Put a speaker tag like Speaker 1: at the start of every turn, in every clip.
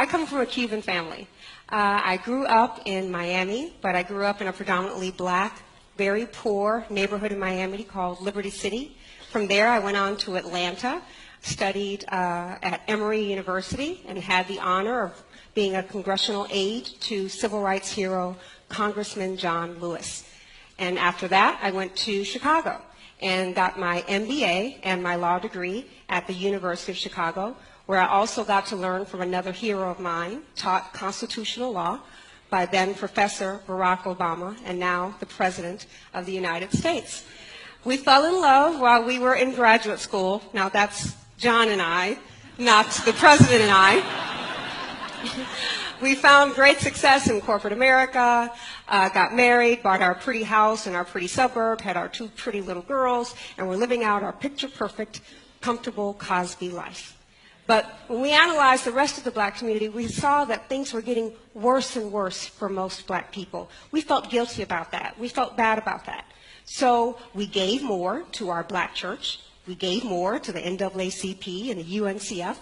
Speaker 1: I come from a Cuban family. I grew up in Miami, but I grew up in a predominantly black, very poor neighborhood in Miami called Liberty City. From there, I went on to Atlanta, studied at Emory University, and had the honor of being a congressional aide to civil rights hero Congressman John Lewis. And after that, I went to Chicago and got my MBA and my law degree at the University of Chicago, where I also got to learn from another hero of mine, taught constitutional law by then Professor Barack Obama, and now the President of the United States. We fell in love while we were in graduate school. Now that's John and I, not the President and I. We found great success in corporate America, got married, bought our pretty house in our pretty suburb, had our 2 pretty little girls, and we're living out our picture-perfect, comfortable Cosby life. But when we analyzed the rest of the black community, we saw that things were getting worse and worse for most black people. We felt guilty about that. We felt bad about that. So we gave more to our black church. We gave more to the NAACP and the UNCF.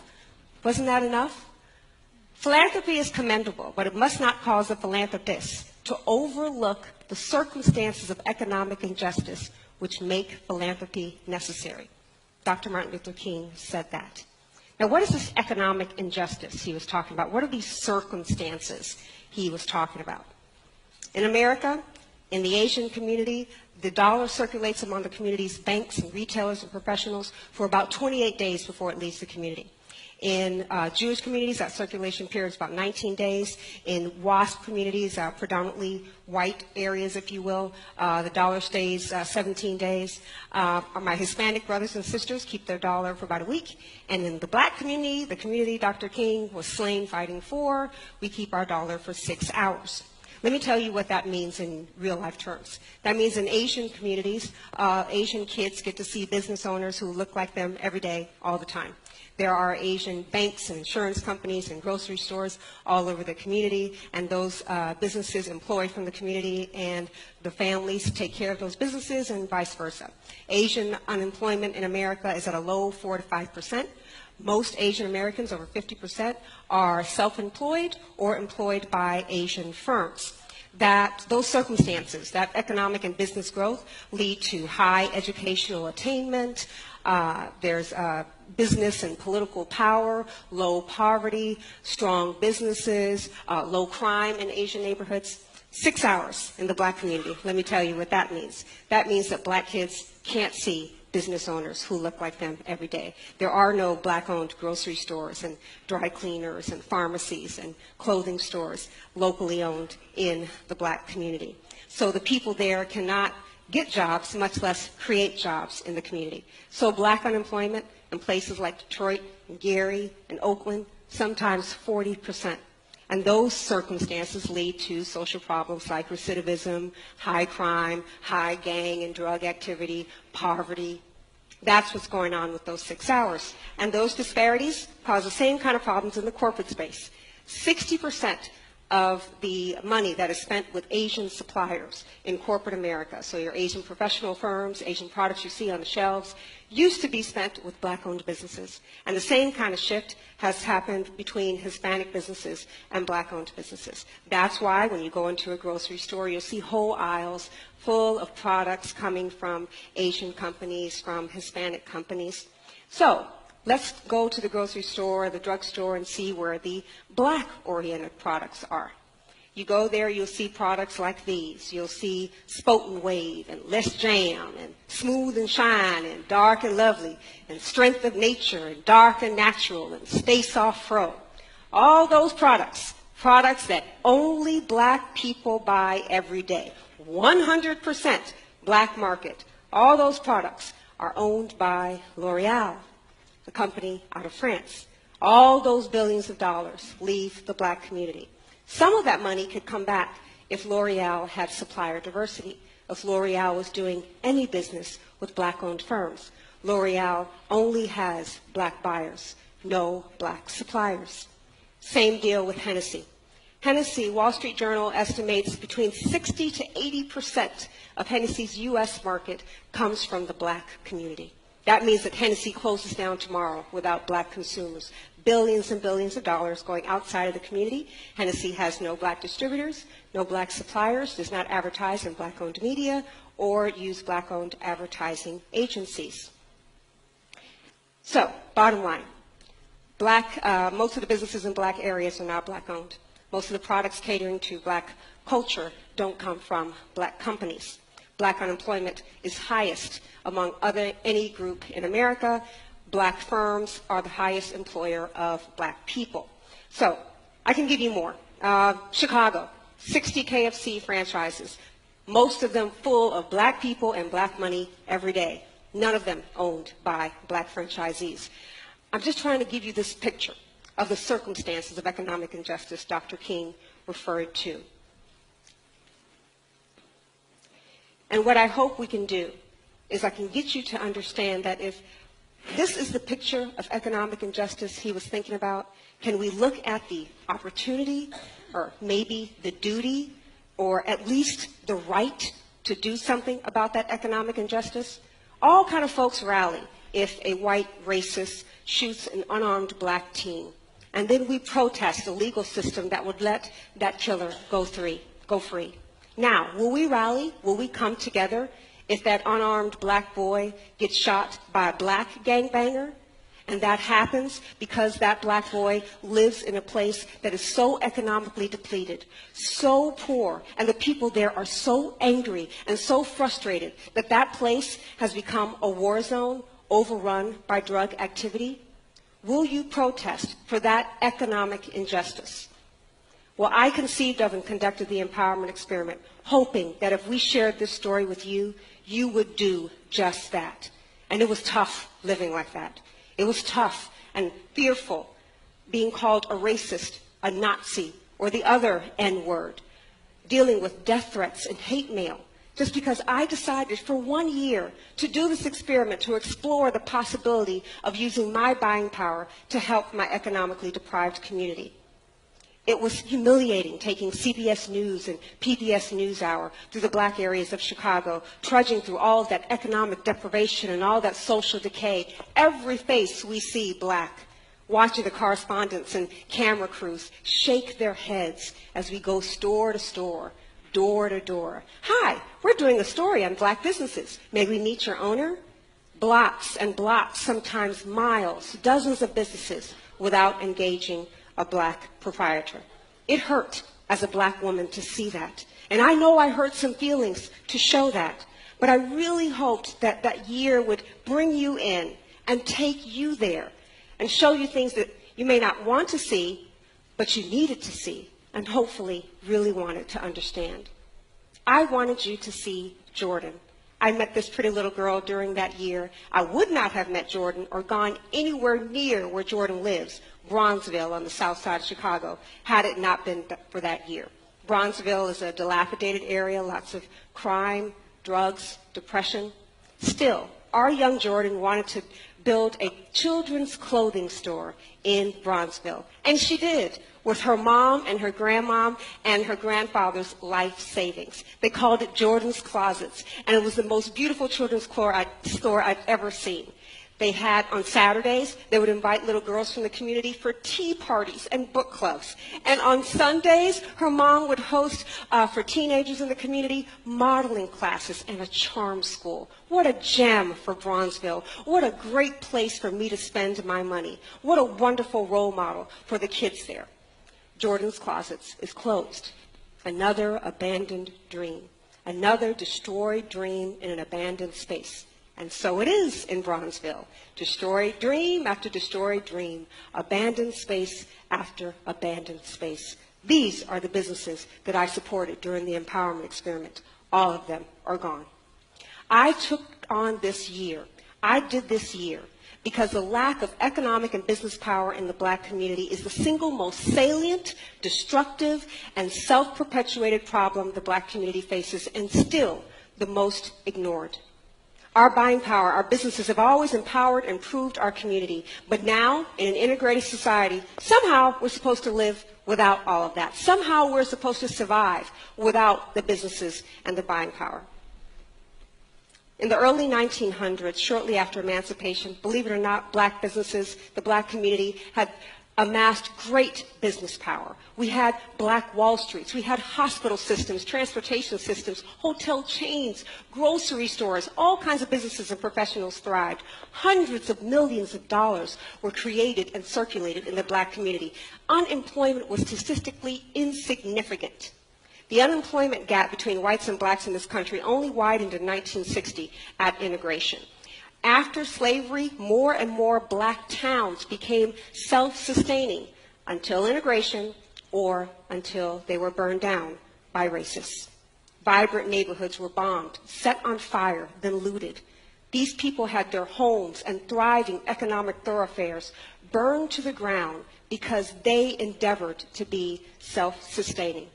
Speaker 1: Wasn't that enough? Philanthropy is commendable, but it must not cause a philanthropist to overlook the circumstances of economic injustice which make philanthropy necessary. Dr. Martin Luther King said that. Now, what is this economic injustice he was talking about? What are these circumstances he was talking about? In America, in the Asian community, the dollar circulates among the community's banks and retailers and professionals for about 28 days before it leaves the community. In Jewish communities, that circulation period is about 19 days. In WASP communities, predominantly white areas, if you will, the dollar stays 17 days. My Hispanic brothers and sisters keep their dollar for about a week. And in the black community, the community Dr. King was slain fighting for, we keep our dollar for 6 hours. Let me tell you what that means in real life terms. That means in Asian communities, Asian kids get to see business owners who look like them every day, all the time. There are Asian banks and insurance companies and grocery stores all over the community, and those businesses employ from the community, and the families take care of those businesses and vice versa. Asian unemployment in America is at a low 4 to 5%. Most Asian Americans, over 50%, are self-employed or employed by Asian firms. That those circumstances, that economic and business growth, lead to high educational attainment. There's business and political power, low poverty, strong businesses, low crime in Asian neighborhoods. 6 hours in the black community. Let me tell you what that means. That means that black kids can't see business owners who look like them every day. There are no black-owned grocery stores and dry cleaners and pharmacies and clothing stores locally owned in the black community. So the people there cannot get jobs, much less create jobs in the community. So black unemployment in places like Detroit and Gary and Oakland, sometimes 40%. And those circumstances lead to social problems like recidivism, high crime, high gang and drug activity, poverty. That's what's going on with those 6 hours. And those disparities cause the same kind of problems in the corporate space. 60% of the money that is spent with Asian suppliers in corporate America, so your Asian professional firms, Asian products you see on the shelves, used to be spent with black-owned businesses. And the same kind of shift has happened between Hispanic businesses and black-owned businesses. That's why when you go into a grocery store, you'll see whole aisles full of products coming from Asian companies, from Hispanic companies. So let's go to the grocery store or the drugstore and see where the black-oriented products are. You go there, you'll see products like these. You'll see Spotin Wave and Less Jam and Smooth and Shine and Dark and Lovely and Strength of Nature and Dark and Natural and Stay Soft Fro. All those products that only black people buy every day. 100% black market. All those products are owned by L'Oreal, the company out of France. All those billions of dollars leave the black community. Some of that money could come back if L'Oreal had supplier diversity, if L'Oreal was doing any business with black-owned firms. L'Oreal only has black buyers, no black suppliers. Same deal with Hennessy. Hennessy, Wall Street Journal estimates between 60 to 80% of Hennessy's U.S. market comes from the black community. That means that Hennessy closes down tomorrow without black consumers. billions and billions of dollars going outside of the community. Hennessy has no black distributors, no black suppliers, does not advertise in black-owned media or use black-owned advertising agencies. So, bottom line, most of the businesses in black areas are not black-owned. Most of the products catering to black culture don't come from black companies. Black unemployment is highest among any group in America. Black firms are the highest employer of black people. So I can give you more. Chicago, 60 KFC franchises, most of them full of black people and black money every day. None of them owned by black franchisees. I'm just trying to give you this picture of the circumstances of economic injustice Dr. King referred to. And what I hope we can do is I can get you to understand that if this is the picture of economic injustice he was thinking about, can we look at the opportunity or maybe the duty or at least the right to do something about that economic injustice? All kind of folks rally if a white racist shoots an unarmed black teen. And then we protest a legal system that would let that killer go free. Now, will we rally? Will we come together if that unarmed black boy gets shot by a black gangbanger? And that happens because that black boy lives in a place that is so economically depleted, so poor, and the people there are so angry and so frustrated that that place has become a war zone overrun by drug activity? Will you protest for that economic injustice? Well, I conceived of and conducted the empowerment experiment, hoping that if we shared this story with you, you would do just that. And it was tough living like that. It was tough and fearful being called a racist, a Nazi, or the other N-word, dealing with death threats and hate mail, just because I decided for 1 year to do this experiment to explore the possibility of using my buying power to help my economically deprived community. It was humiliating taking CBS News and PBS NewsHour through the black areas of Chicago, trudging through all of that economic deprivation and all that social decay. Every face we see black, watching the correspondents and camera crews shake their heads as we go store to store, door to door. Hi, we're doing a story on black businesses. May we meet your owner? Blocks and blocks, sometimes miles, dozens of businesses without engaging a black proprietor. It hurt as a black woman to see that. And I know I hurt some feelings to show that. But I really hoped that that year would bring you in and take you there and show you things that you may not want to see, but you needed to see and hopefully really wanted to understand. I wanted you to see Jordan. I met this pretty little girl during that year. I would not have met Jordan or gone anywhere near where Jordan lives, Bronzeville on the south side of Chicago, had it not been for that year. Bronzeville is a dilapidated area, lots of crime, drugs, depression. Still, our young Jordan wanted to build a children's clothing store in Bronzeville. And she did, with her mom and her grandmom and her grandfather's life savings. They called it Jordan's Closets, and it was the most beautiful children's store I've ever seen. They had, on Saturdays, they would invite little girls from the community for tea parties and book clubs. And on Sundays, her mom would host, for teenagers in the community, modeling classes and a charm school. What a gem for Bronzeville. What a great place for me to spend my money. What a wonderful role model for the kids there. Jordan's Closets is closed. Another abandoned dream. Another destroyed dream in an abandoned space. And so it is in Bronzeville. Destroyed dream after destroyed dream. Abandoned space after abandoned space. These are the businesses that I supported during the empowerment experiment. All of them are gone. I took on this year. I did this year because the lack of economic and business power in the black community is the single most salient, destructive, and self-perpetuated problem the black community faces, and still the most ignored. Our buying power, our businesses have always empowered and improved our community. But now, in an integrated society, somehow we're supposed to live without all of that. Somehow we're supposed to survive without the businesses and the buying power. In the early 1900s, shortly after emancipation, believe it or not, black businesses, the black community had amassed great business power. We had black Wall Streets, we had hospital systems, transportation systems, hotel chains, grocery stores, all kinds of businesses and professionals thrived. Hundreds of millions of dollars were created and circulated in the black community. Unemployment was statistically insignificant. The unemployment gap between whites and blacks in this country only widened in 1960 at integration. After slavery, more and more black towns became self-sustaining until integration or until they were burned down by racists. Vibrant neighborhoods were bombed, set on fire, then looted. These people had their homes and thriving economic thoroughfares burned to the ground because they endeavored to be self-sustaining.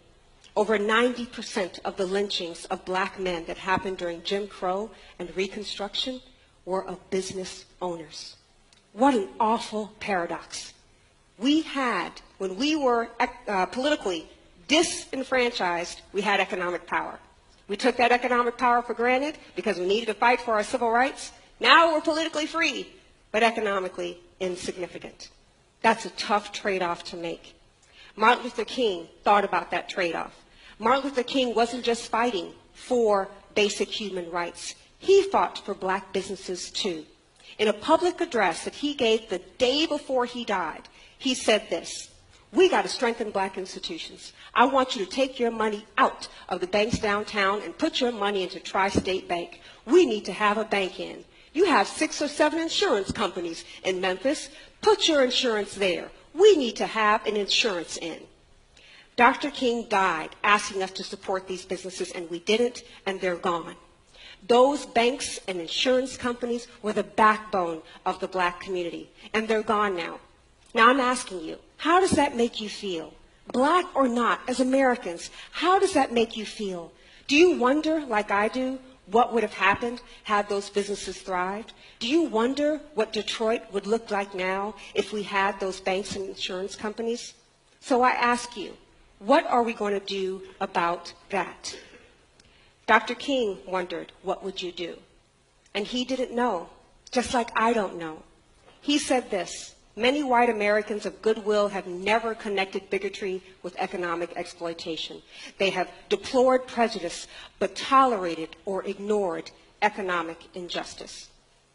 Speaker 1: Over 90% of the lynchings of black men that happened during Jim Crow and Reconstruction were of business owners. What an awful paradox. We had, when we were politically disenfranchised, we had economic power. We took that economic power for granted because we needed to fight for our civil rights. Now we're politically free, but economically insignificant. That's a tough trade-off to make. Martin Luther King thought about that trade-off. Martin Luther King wasn't just fighting for basic human rights. He fought for black businesses too. In a public address that he gave the day before he died, he said this: "We got to strengthen black institutions. I want you to take your money out of the banks downtown and put your money into Tri-State Bank. We need to have a bank in. You have 6 or 7 insurance companies in Memphis. Put your insurance there. We need to have an insurance in." Dr. King died asking us to support these businesses, and we didn't, and they're gone. Those banks and insurance companies were the backbone of the black community, and they're gone now. Now I'm asking you, how does that make you feel? Black or not, as Americans, how does that make you feel? Do you wonder, like I do, what would have happened had those businesses thrived? Do you wonder what Detroit would look like now if we had those banks and insurance companies? So I ask you, what are we going to do about that? Dr. King wondered, what would you do? And he didn't know, just like I don't know. He said this: "Many white Americans of goodwill have never connected bigotry with economic exploitation. They have deplored prejudice, but tolerated or ignored economic injustice."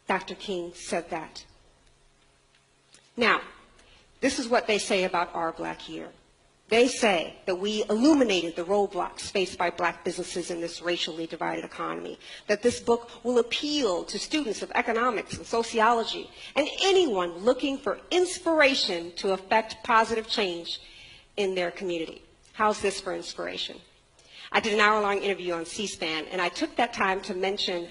Speaker 1: Dr. King said that. Now, this is what they say about our Black Year. They say that we illuminated the roadblocks faced by black businesses in this racially divided economy, that this book will appeal to students of economics and sociology and anyone looking for inspiration to affect positive change in their community. How's this for inspiration? I did an hour-long interview on C-SPAN, and I took that time to mention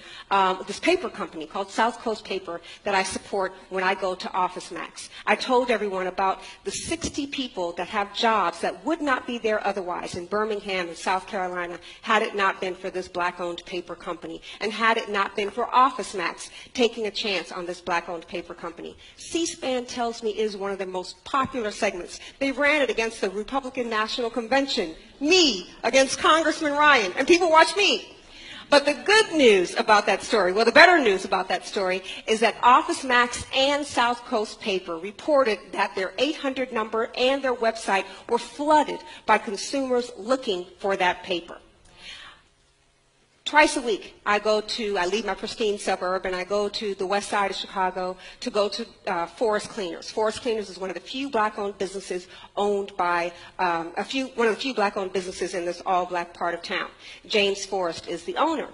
Speaker 1: this paper company called South Coast Paper that I support when I go to OfficeMax. I told everyone about the 60 people that have jobs that would not be there otherwise in Birmingham and South Carolina had it not been for this black-owned paper company, and had it not been for OfficeMax taking a chance on this black-owned paper company. C-SPAN tells me is one of their most popular segments. They ran it against the Republican National Convention, me against Congressman Ryan, and people watch me. But the good news about that story, well, the better news about that story, is that OfficeMax and South Coast Paper reported that their 800 number and their website were flooded by consumers looking for that paper. Twice a week, I leave my pristine suburb and I go to the west side of Chicago to go to Forest Cleaners. Forest Cleaners is one of the few black-owned businesses owned by, one of the few black-owned businesses in this all-black part of town. James Forrest is the owner.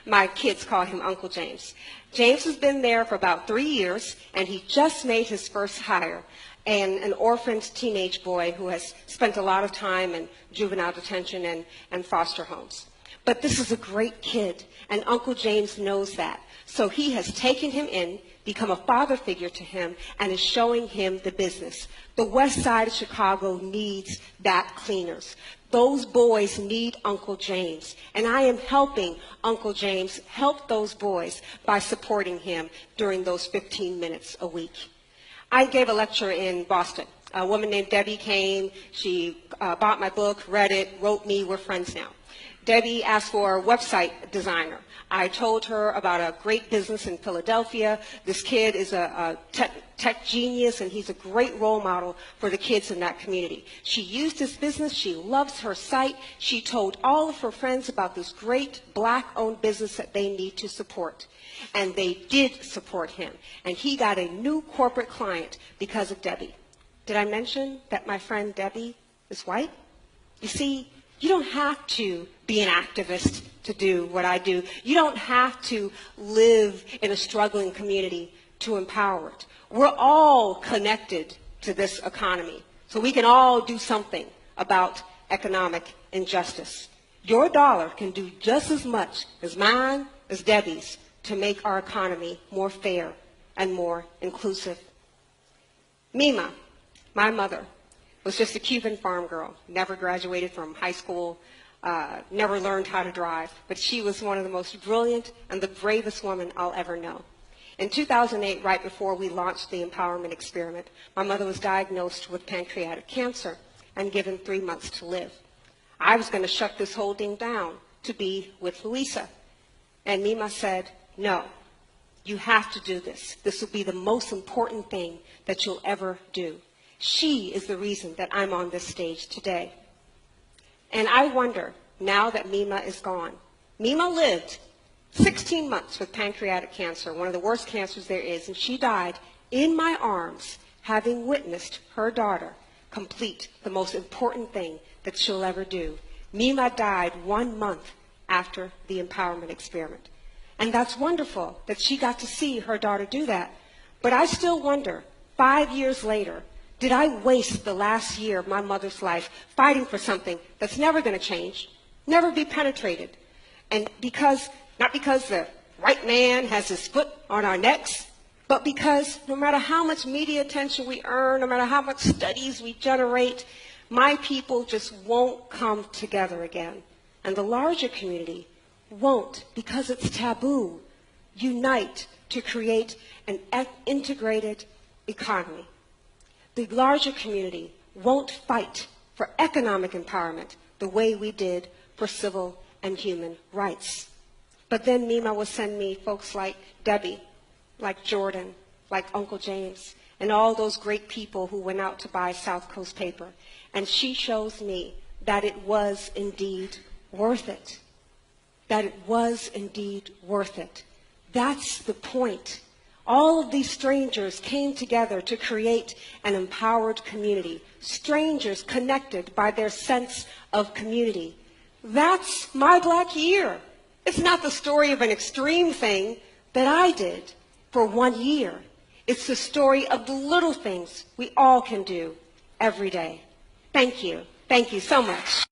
Speaker 1: My kids call him Uncle James. James has been there for about 3 years, and he just made his first hire, an orphaned teenage boy who has spent a lot of time in juvenile detention and foster homes. But this is a great kid, and Uncle James knows that. So he has taken him in, become a father figure to him, and is showing him the business. The west side of Chicago needs that cleaners. Those boys need Uncle James, and I am helping Uncle James help those boys by supporting him during those 15 minutes a week. I gave a lecture in Boston. A woman named Debbie came. She bought my book, read it, wrote me. We're friends now. Debbie asked for a website designer. I told her about a great business in Philadelphia. This kid is a tech genius, and he's a great role model for the kids in that community. She used his business. She loves her site. She told all of her friends about this great Black-owned business that they need to support. And they did support him. And he got a new corporate client because of Debbie. Did I mention that my friend Debbie is white? You see, you don't have to be an activist to do what I do. You don't have to live in a struggling community to empower it. We're all connected to this economy, so we can all do something about economic injustice. Your dollar can do just as much as mine, as Debbie's, to make our economy more fair and more inclusive. Mima, my mother, was just a Cuban farm girl, never graduated from high school, never learned how to drive, but she was one of the most brilliant and the bravest women I'll ever know. In 2008, right before we launched the Empowerment Experiment, my mother was diagnosed with pancreatic cancer and given 3 months to live. I was going to shut this whole thing down to be with Luisa. And Mima said, no, you have to do this. This will be the most important thing that you'll ever do. She is the reason that I'm on this stage today. And I wonder, now that Mima is gone, Mima lived 16 months with pancreatic cancer, one of the worst cancers there is, and she died in my arms, having witnessed her daughter complete the most important thing that she'll ever do. Mima died 1 month after the Empowerment Experiment. And that's wonderful that she got to see her daughter do that. But I still wonder, 5 years later, did I waste the last year of my mother's life fighting for something that's never going to change, never be penetrated? And not because the white man has his foot on our necks, but because no matter how much media attention we earn, no matter how much studies we generate, my people just won't come together again. And the larger community won't, because it's taboo, unite to create an integrated economy. The larger community won't fight for economic empowerment the way we did for civil and human rights. But then Mima will send me folks like Debbie, like Jordan, like Uncle James, and all those great people who went out to buy South Coast paper. And she shows me that it was indeed worth it. That it was indeed worth it. That's the point. All of these strangers came together to create an empowered community. Strangers connected by their sense of community. That's my Black year. It's not the story of an extreme thing that I did for 1 year. It's the story of the little things we all can do every day. Thank you. Thank you so much.